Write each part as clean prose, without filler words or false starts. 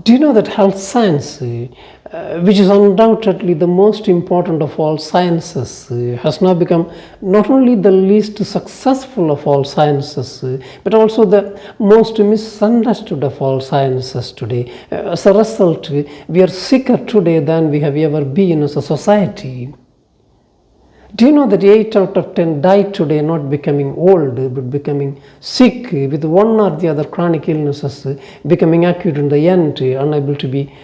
Do you know that health science, which is undoubtedly the most important of all sciences, has now become not only the least successful of all sciences, but also the most misunderstood of all sciences today. As a result, we are sicker today than we have ever been as a society. Do you know that 8 out of 10 die today not becoming old but becoming sick with one or the other chronic illnesses becoming acute in the end, unable to be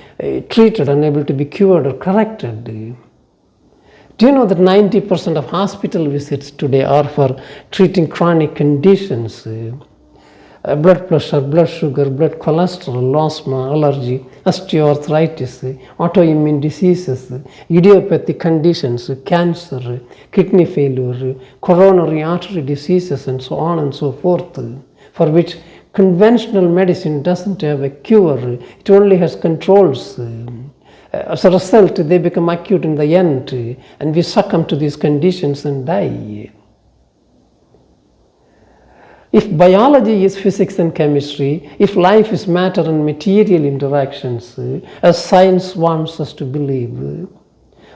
treated, unable to be cured or corrected? Do you know that 90% of hospital visits today are for treating chronic conditions? Blood pressure, blood sugar, blood cholesterol, asthma, allergy, osteoarthritis, autoimmune diseases, idiopathic conditions, cancer, kidney failure, coronary artery diseases, and so on and so forth, for which conventional medicine doesn't have a cure, it only has controls. As a result, they become acute in the end, and we succumb to these conditions and die. If biology is physics and chemistry, if life is matter and material interactions, as science wants us to believe,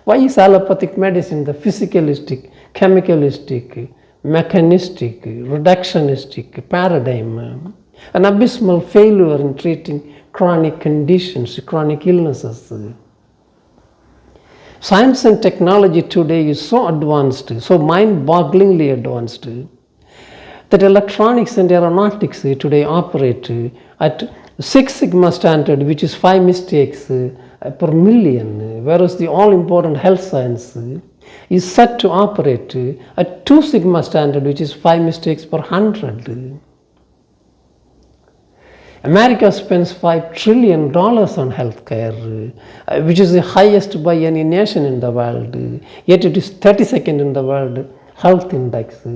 why is allopathic medicine the physicalistic, chemicalistic, mechanistic, reductionistic paradigm, an abysmal failure in treating chronic conditions, chronic illnesses? Science and technology today is so advanced, so mind-bogglingly advanced, that electronics and aeronautics today operate at 6 sigma standard, which is 5 mistakes per million, whereas the all-important health science is set to operate at 2 sigma standard, which is 5 mistakes per 100. America spends $5 trillion on healthcare, which is the highest by any nation in the world, yet it is 32nd in the world health index.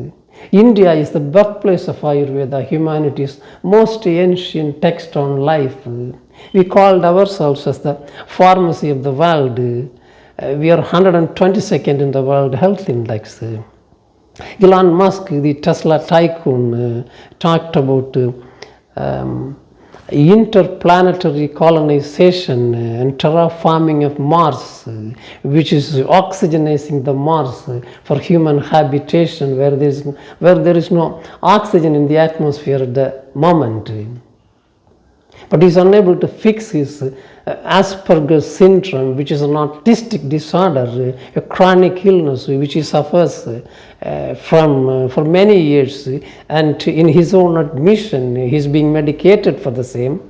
India is the birthplace of Ayurveda, humanity's most ancient text on life. We called ourselves as the pharmacy of the world. We are 122nd in the world health index. Elon Musk, the Tesla tycoon, talked about interplanetary colonization and terraforming of Mars, which is oxygenizing the Mars for human habitation, where there is no oxygen in the atmosphere at the moment. But he's unable to fix his Asperger's syndrome, which is an autistic disorder, a chronic illness which he suffers from for many years, and in his own admission he's being medicated for the same.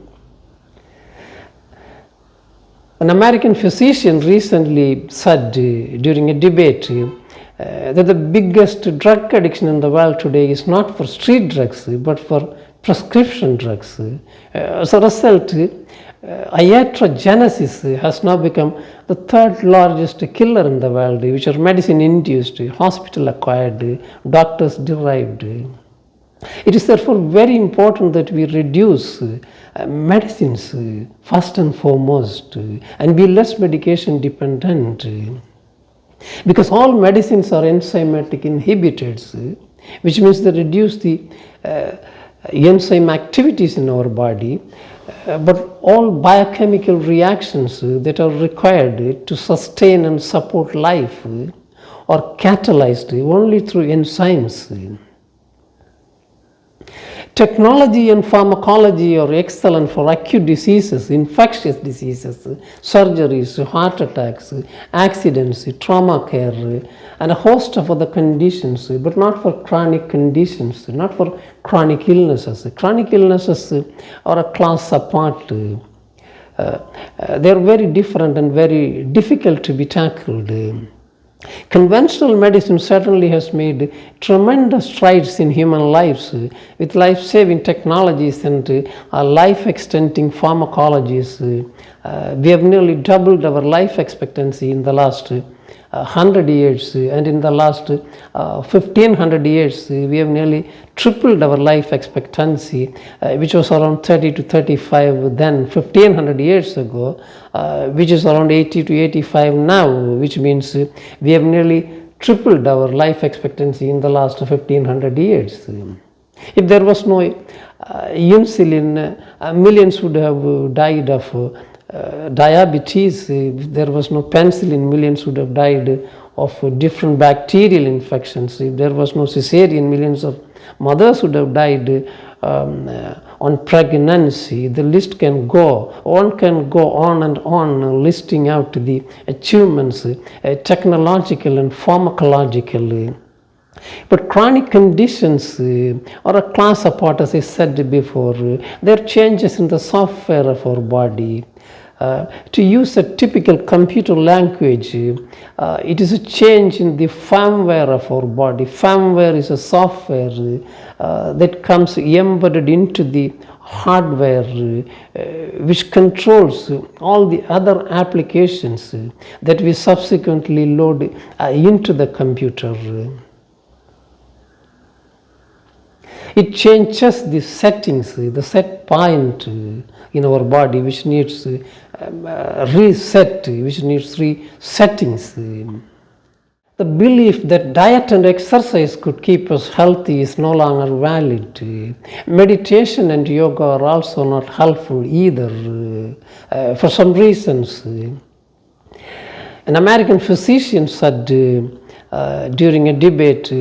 An American physician recently said during a debate that the biggest drug addiction in the world today is not for street drugs but for prescription drugs. As a result, iatrogenesis has now become the 3rd largest killer in the world, which are medicine-induced, hospital-acquired, doctors-derived. It is therefore very important that we reduce medicines first and foremost and be less medication dependent, because all medicines are enzymatic inhibitors, which means they reduce the enzyme activities in our body, but all biochemical reactions that are required to sustain and support life are catalyzed only through enzymes. Technology and pharmacology are excellent for acute diseases, infectious diseases, surgeries, heart attacks, accidents, trauma care, and a host of other conditions, but not for chronic conditions, not for chronic illnesses. Chronic illnesses are a class apart. They are very different and very difficult to be tackled. Conventional medicine certainly has made tremendous strides in human lives with life-saving technologies and life-extending pharmacologies. We have nearly doubled our life expectancy in the last 100 years, and in the last 1500 years, we have nearly tripled our life expectancy, which was around 30 to 35 then 1500 years ago, which is around 80 to 85 now, which means we have nearly tripled our life expectancy in the last 1500 years. If there was no insulin, millions would have died of diabetes. If there was no penicillin, millions would have died of different bacterial infections. If there was no cesarean, millions of mothers would have died on pregnancy. The list can go. One can go on and on listing out the achievements, technological and pharmacological. But chronic conditions are a class apart, as I said before. There are changes in the software of our body. To use a typical computer language, it is a change in the firmware of our body. Firmware is a software that comes embedded into the hardware, which controls all the other applications that we subsequently load into the computer. It changes the settings, the set point in our body, which needs reset, which needs resettings. The belief that diet and exercise could keep us healthy is no longer valid. Meditation and yoga are also not helpful either, for some reasons. An American physician said during a debate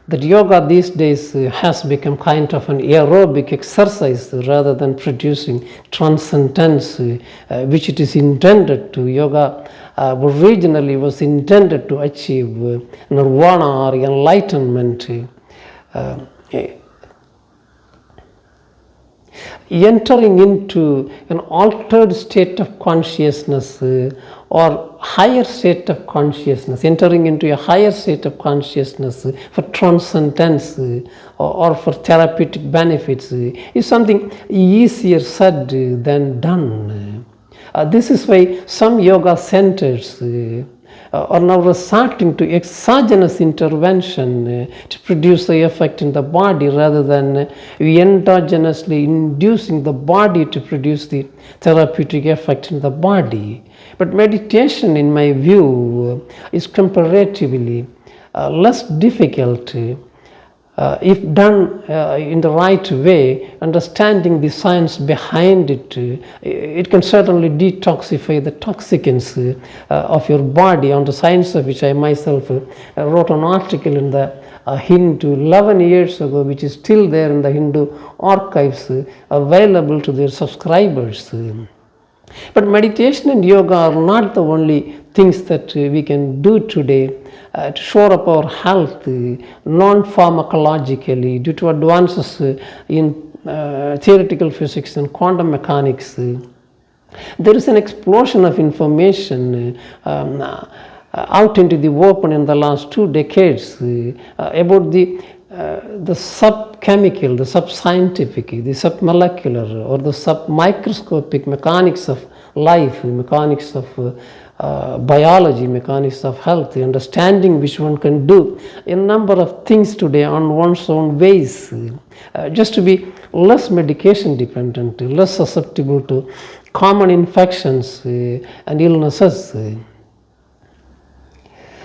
that yoga these days has become kind of an aerobic exercise rather than producing transcendence, which it is intended to. Yoga originally was intended to achieve nirvana or enlightenment. Entering into an altered state of consciousness or higher state of consciousness, entering into a higher state of consciousness for transcendence or for therapeutic benefits is something easier said than done. This is why some yoga centers are now resorting to exogenous intervention to produce the effect in the body rather than endogenously inducing the body to produce the therapeutic effect in the body. But meditation, in my view, is comparatively less difficult if done in the right way, understanding the science behind it. It can certainly detoxify the toxicants of your body, on the science of which I myself wrote an article in the Hindu 11 years ago, which is still there in the Hindu archives, available to their subscribers. But meditation and yoga are not the only things that we can do today to shore up our health non-pharmacologically due to advances in theoretical physics and quantum mechanics. There is an explosion of information out into the open in the last 2 decades about the subchemical, the subscientific, the submolecular or the submicroscopic mechanics of life, mechanics of biology, mechanics of health, the understanding which one can do a number of things today on one's own ways, just to be less medication dependent, less susceptible to common infections and illnesses.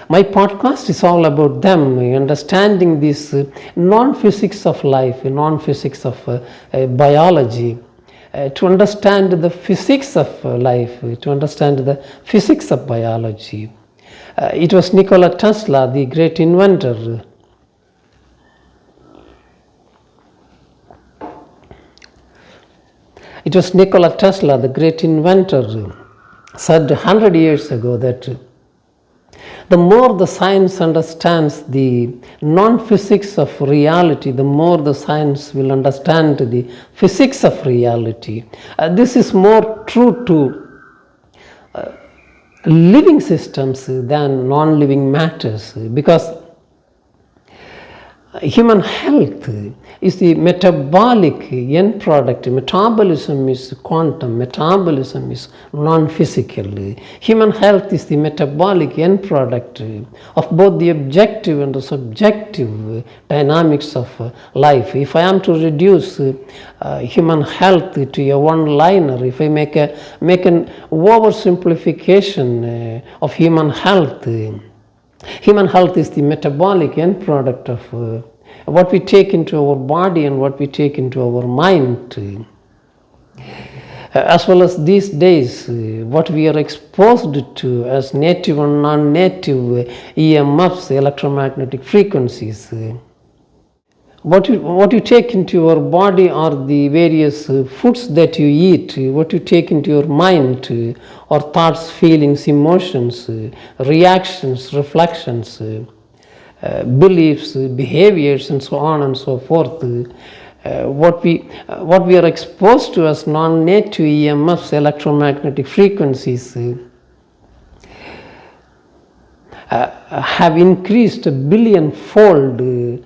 My podcast is all about them, understanding this non-physics of life, non-physics of biology, to understand the physics of life, to understand the physics of biology. It was Nikola Tesla, the great inventor. It was Nikola Tesla, the great inventor, said 100 years ago that the more the science understands the non-physics of reality, the more the science will understand the physics of reality. This is more true to living systems than non-living matters, because Human health is the metabolic end product. Metabolism is quantum, metabolism is non-physical. Human health is the metabolic end product of both the objective and the subjective dynamics of life. If I am to reduce human health to a one-liner, if I make an oversimplification of human health, human health is the metabolic end product of what we take into our body and what we take into our mind. As well as these days, what we are exposed to as native and non-native EMFs, electromagnetic frequencies. What you take into your body are the various foods that you eat, what you take into your mind are thoughts, feelings, emotions, reactions, reflections, beliefs, behaviors, and so on and so forth. What we are exposed to as non-native EMFs, electromagnetic frequencies, have increased a billion-fold in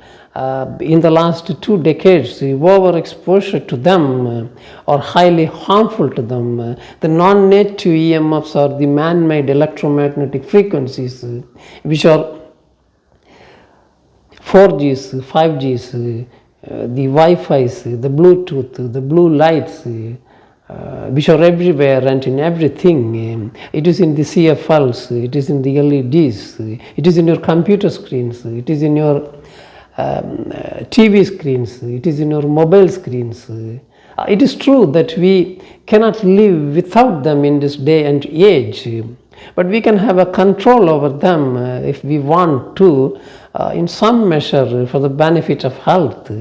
the last 2 decades. Overexposure to them are highly harmful to them. The non-native EMFs are the man-made electromagnetic frequencies, which are 4Gs, 5Gs, the Wi-Fi's, the Bluetooth, the blue lights, which are everywhere and in everything. It is in the CFLs, it is in the LEDs, it is in your computer screens, it is in your TV screens, it is in your mobile screens. It is true that we cannot live without them in this day and age, but we can have a control over them if we want to, in some measure, for the benefit of health.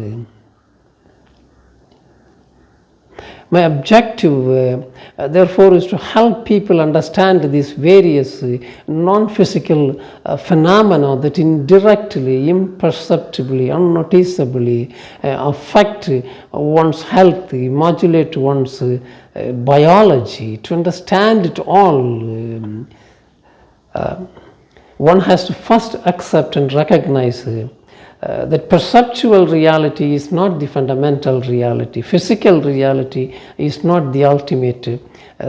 My objective, therefore, is to help people understand these various non-physical phenomena that indirectly, imperceptibly, unnoticeably affect one's health, modulate one's biology. To understand it all, one has to first accept and recognize that perceptual reality is not the fundamental reality. Physical reality is not the ultimate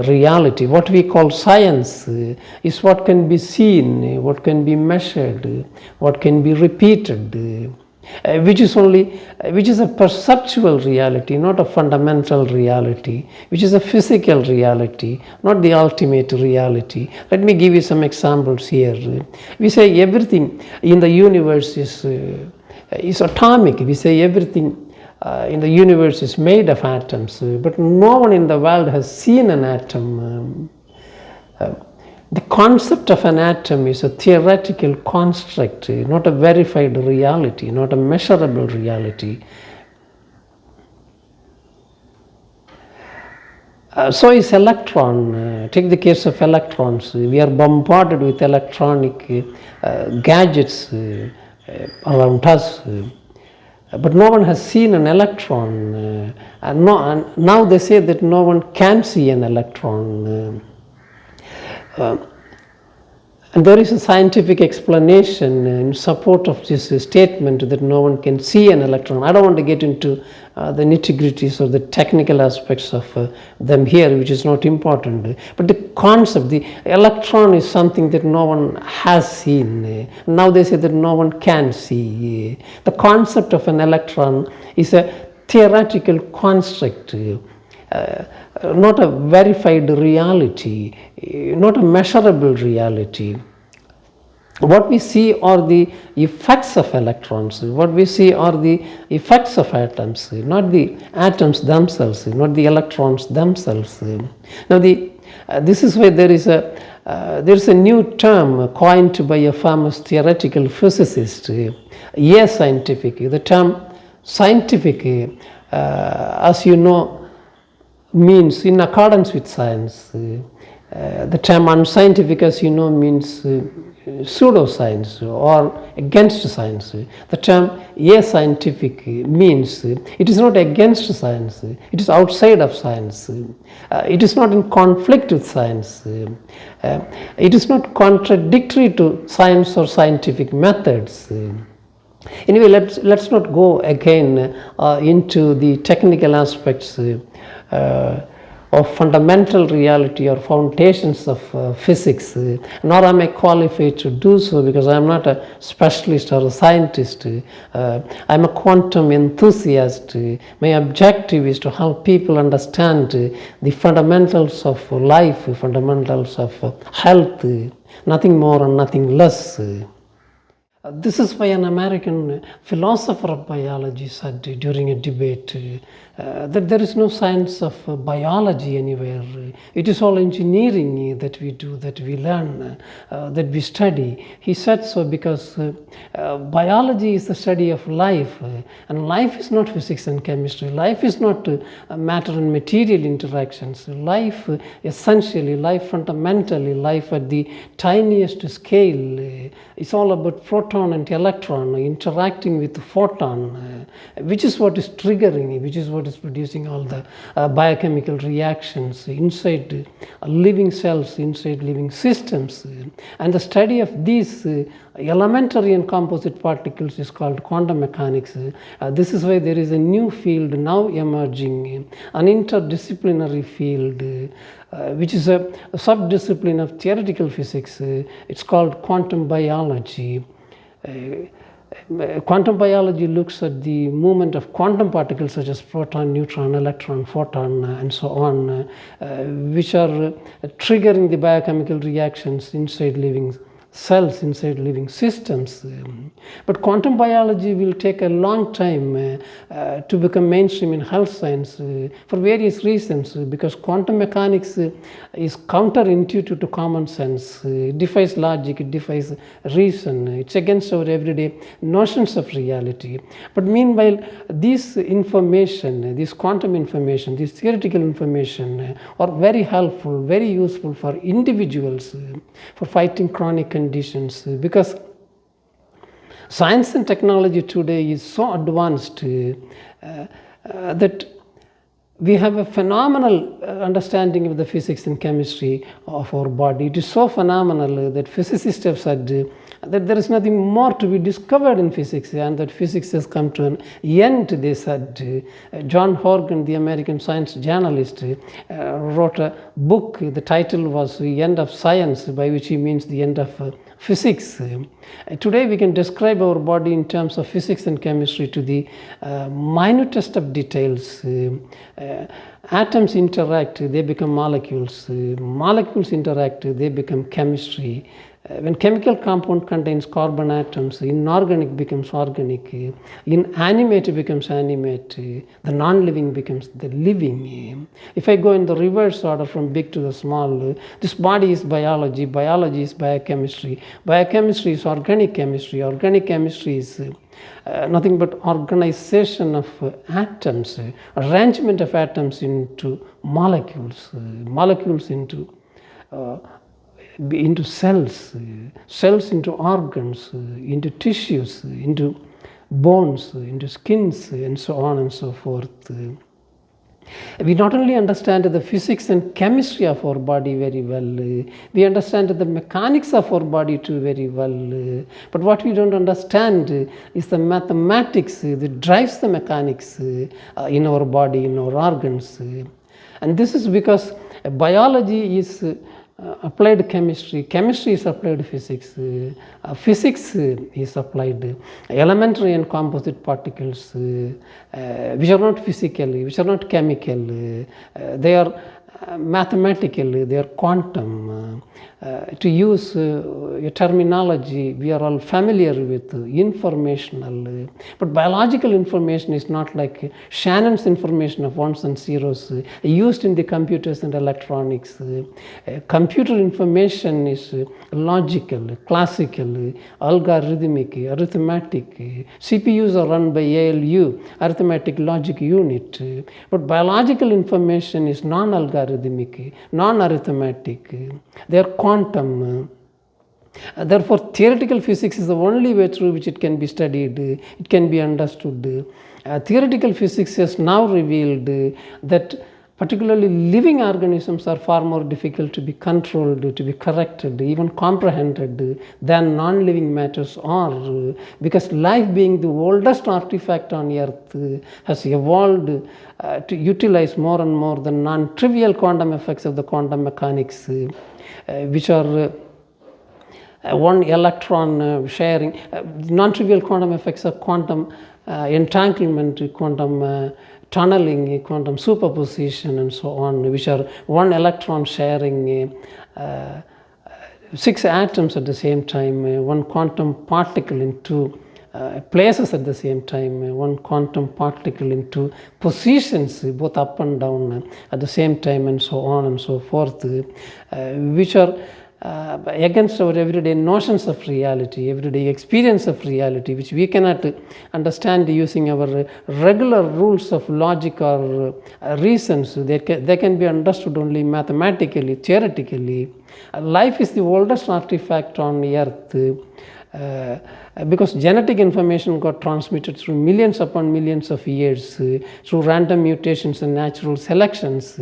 reality. What we call science is what can be seen, what can be measured, what can be repeated, which is a perceptual reality, not a fundamental reality, which is a physical reality, not the ultimate reality. Let me give you some examples here. We say everything in the universe is atomic. We say everything in the universe is made of atoms, but no one in the world has seen an atom. The concept of an atom is a theoretical construct, not a verified reality, not a measurable reality. So is electron. Take the case of electrons. We are bombarded with electronic gadgets around us, but no one has seen an electron, and now they say that no one can see an electron, and there is a scientific explanation in support of this statement that no one can see an electron. I don't want to get into the nitty-gritties or the technical aspects of them here, which is not important. But the concept, the electron is something that no one has seen. Now they say that no one can see. The concept of an electron is a theoretical construct, not a verified reality, not a measurable reality. What we see are the effects of electrons. What we see are the effects of atoms, not the atoms themselves, not the electrons themselves. Now, this is why there is a new term coined by a famous theoretical physicist, scientific. The term scientific, as you know, means in accordance with science. The term unscientific, as you know, means pseudoscience or against science. The term scientific means it is not against science, it is outside of science. It is not in conflict with science. It is not contradictory to science or scientific methods. Anyway, let's not go again into the technical aspects of fundamental reality or foundations of physics, nor am I qualified to do so because I am not a specialist or a scientist. I'm a quantum enthusiast. My objective is to help people understand the fundamentals of life, fundamentals of health, nothing more and nothing less. This is why an American philosopher of biology said during a debate that there is no science of biology anywhere. It is all engineering that we do, that we learn, that we study. He said so because biology is the study of life, and life is not physics and chemistry. Life is not matter and material interactions. Life essentially, life fundamentally, life at the tiniest scale, it's all about proton and electron interacting with the photon, which is what is triggering, which is what is producing all the biochemical reactions inside living cells, inside living systems. And the study of these elementary and composite particles is called quantum mechanics. This is why there is a new field now emerging, an interdisciplinary field, which is a subdiscipline of theoretical physics. It's called quantum biology. Quantum biology looks at the movement of quantum particles such as proton, neutron, electron, photon, and so on, which are triggering the biochemical reactions inside living cells, inside living systems. But quantum biology will take a long time to become mainstream in health science for various reasons, because quantum mechanics is counterintuitive to common sense. It defies logic, it defies reason, it's against our everyday notions of reality. But meanwhile, this information, this quantum information, this theoretical information are very helpful, very useful for individuals for fighting chronic conditions, because science and technology today is so advanced that we have a phenomenal understanding of the physics and chemistry of our body. It is so phenomenal that physicists have said that there is nothing more to be discovered in physics, and that physics has come to an end, they said. John Horgan, the American science journalist, wrote a book. The title was The End of Science, by which he means the end of physics. Today we can describe our body in terms of physics and chemistry to the minutest of details. Atoms interact, they become molecules. Molecules interact, they become chemistry. When chemical compound contains carbon atoms, inorganic becomes organic, inanimate becomes animate, the non-living becomes the living. If I go in the reverse order from big to the small, this body is biology, biology is biochemistry, biochemistry is organic chemistry is nothing but organization of atoms, arrangement of atoms into molecules, molecules into cells, cells into organs, into tissues, into bones, into skins, and so on and so forth. We not only understand the physics and chemistry of our body very well, we understand the mechanics of our body too very well. But what we don't understand is the mathematics that drives the mechanics in our body, in our organs. And this is because biology is applied chemistry, chemistry is applied physics, physics is applied elementary and composite particles, which are not physical, which are not chemical, they are mathematical, they are quantum. To use a terminology we are all familiar with, informational. But biological information is not like Shannon's information of ones and zeros used in the computers and electronics. Computer information is logical, classical, algorithmic, arithmetic. CPUs are run by ALU, arithmetic logic unit. But biological information is non-algorithmic, non-arithmetic. They are quantum. Therefore, theoretical physics is the only way through which it can be studied, it can be understood. Theoretical physics has now revealed that particularly living organisms, are far more difficult to be controlled, to be corrected, even comprehended than non-living matters are, because life, being the oldest artifact on earth, has evolved to utilize more and more the non-trivial quantum effects of the quantum mechanics, which are one electron sharing, non-trivial quantum effects of quantum entanglement, quantum tunneling, quantum superposition, and so on, which are one electron sharing 6 atoms at the same time, one quantum particle in 2 places at the same time, one quantum particle in 2 positions, both up and down at the same time, and so on and so forth, which are against our everyday notions of reality, everyday experience of reality, which we cannot understand using our regular rules of logic or reasons. They can be understood only mathematically, theoretically. Life is the oldest artifact on earth, because genetic information got transmitted through millions upon millions of years, through random mutations and natural selections.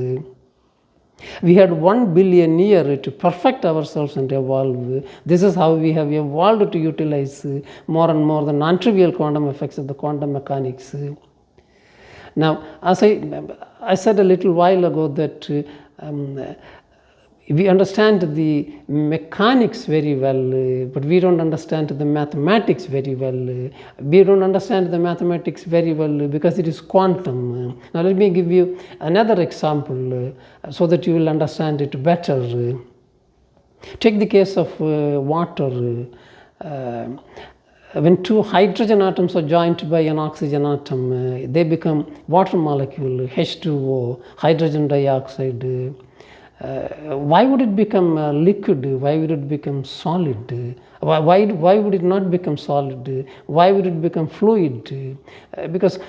We had 1 billion years to perfect ourselves and evolve. This is how we have evolved to utilize more and more the non-trivial quantum effects of the quantum mechanics. Now, as I said a little while ago that we understand the mechanics very well, but we don't understand the mathematics very well. We don't understand the mathematics very well because it is quantum. Now let me give you another example so that you will understand it better. Take the case of water. When 2 hydrogen atoms are joined by an oxygen atom, they become water molecule, H2O, hydrogen dioxide. Why would it become liquid? Why would it become solid? Why would it not become solid? Why would it become fluid? Because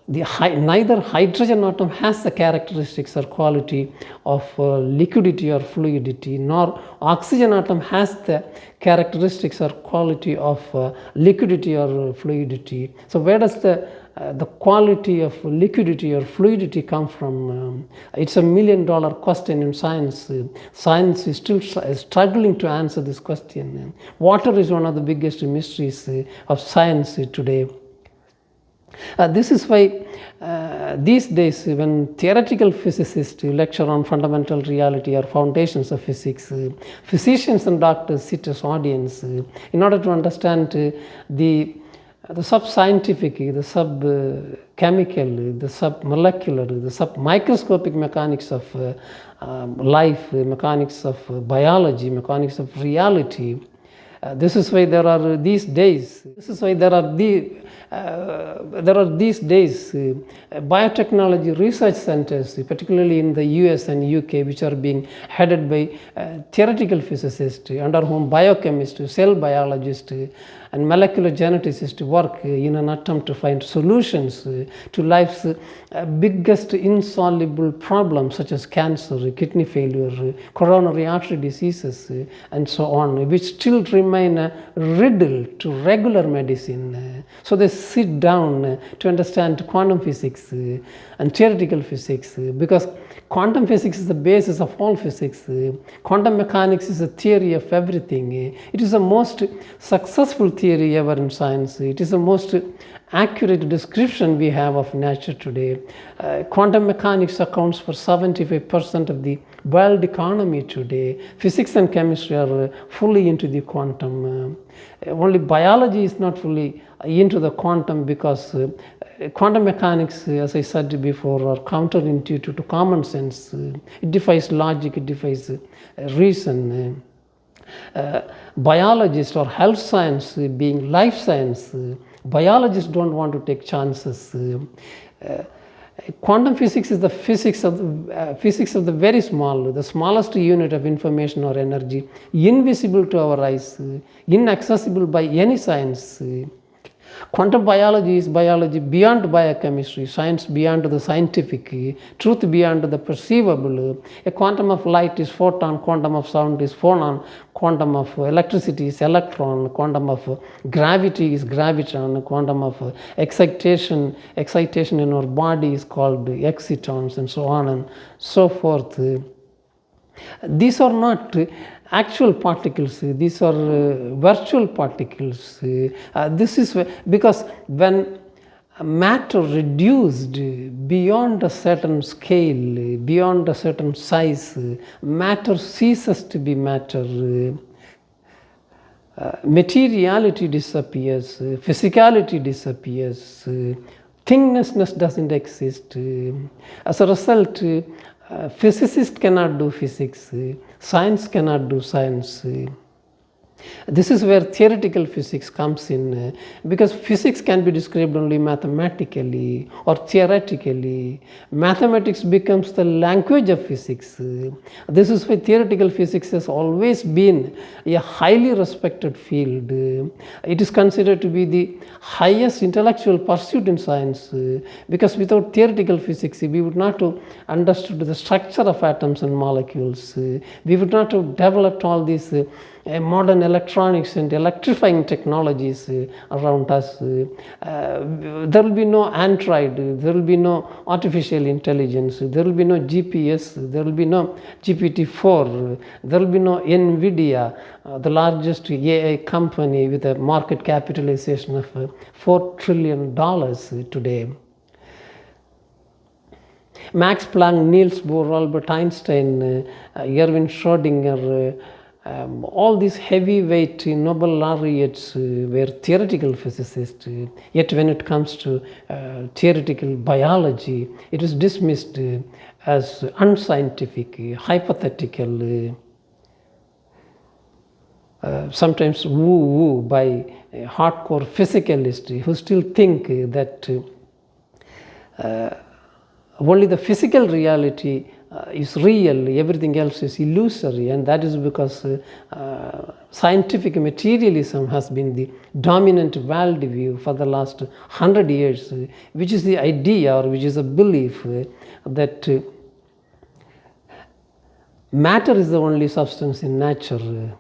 neither hydrogen atom has the characteristics or quality of liquidity or fluidity, nor oxygen atom has the characteristics or quality of liquidity or fluidity. So where does the quality of liquidity or fluidity come from? It's a $1 million question in science. Science is still struggling to answer this question. Water is one of the biggest mysteries of science today. This is why these days, when theoretical physicists lecture on fundamental reality or foundations of physics, physicians and doctors sit as audience in order to understand the sub-scientific, the sub-chemical, the sub-molecular, the sub-microscopic mechanics of life, mechanics of biology, mechanics of reality. This is why there are these days. Biotechnology research centers, particularly in the US and UK, which are being headed by theoretical physicists, under whom biochemists, cell biologists, and molecular geneticists work in an attempt to find solutions to life's biggest insoluble problems, such as cancer, kidney failure, coronary artery diseases, and so on, which still remain a riddle to regular medicine. So they sit down to understand quantum physics and theoretical physics, because quantum physics is the basis of all physics. Quantum mechanics is a theory of everything. It is the most successful theory ever in science. It is the most accurate description we have of nature today. Quantum mechanics accounts for 75% of the world economy today. Physics and chemistry are fully into the quantum. Only biology is not fully into the quantum, because quantum mechanics, as I said before, are counterintuitive to common sense. It defies logic, it defies reason. Biologists or health science being life science, biologists don't want to take chances. Quantum physics is the physics of the very small, the smallest unit of information or energy, invisible to our eyes, inaccessible by any science. Quantum biology is biology beyond biochemistry, science beyond the scientific, truth beyond the perceivable. A quantum of light is photon, quantum of sound is phonon, quantum of electricity is electron, quantum of gravity is graviton, quantum of excitation in our body is called excitons, and so on and so forth. These are not actual particles, these are virtual particles. This is because when matter reduced beyond a certain scale, beyond a certain size, matter ceases to be matter. Materiality disappears, physicality disappears, thingnessness doesn't exist. As a result, physicists cannot do physics, science cannot do science. This is where theoretical physics comes in, because physics can be described only mathematically or theoretically. Mathematics becomes the language of physics. This is why theoretical physics has always been a highly respected field. It is considered to be the highest intellectual pursuit in science, because without theoretical physics we would not have understood the structure of atoms and molecules. We would not have developed all these modern electronics and electrifying technologies around us. There will be no Android, there will be no artificial intelligence, there will be no GPS, there will be no GPT-4, there will be no NVIDIA, the largest AI company with a market capitalization of $4 trillion today. Max Planck, Niels Bohr, Albert Einstein, Erwin Schrödinger, all these heavyweight Nobel laureates were theoretical physicists, yet when it comes to theoretical biology, it is dismissed as unscientific, hypothetical, sometimes woo-woo by hardcore physicalists who still think that only the physical reality is real, everything else is illusory, and that is because scientific materialism has been the dominant worldview for the last 100 years, which is the idea or which is a belief that matter is the only substance in nature.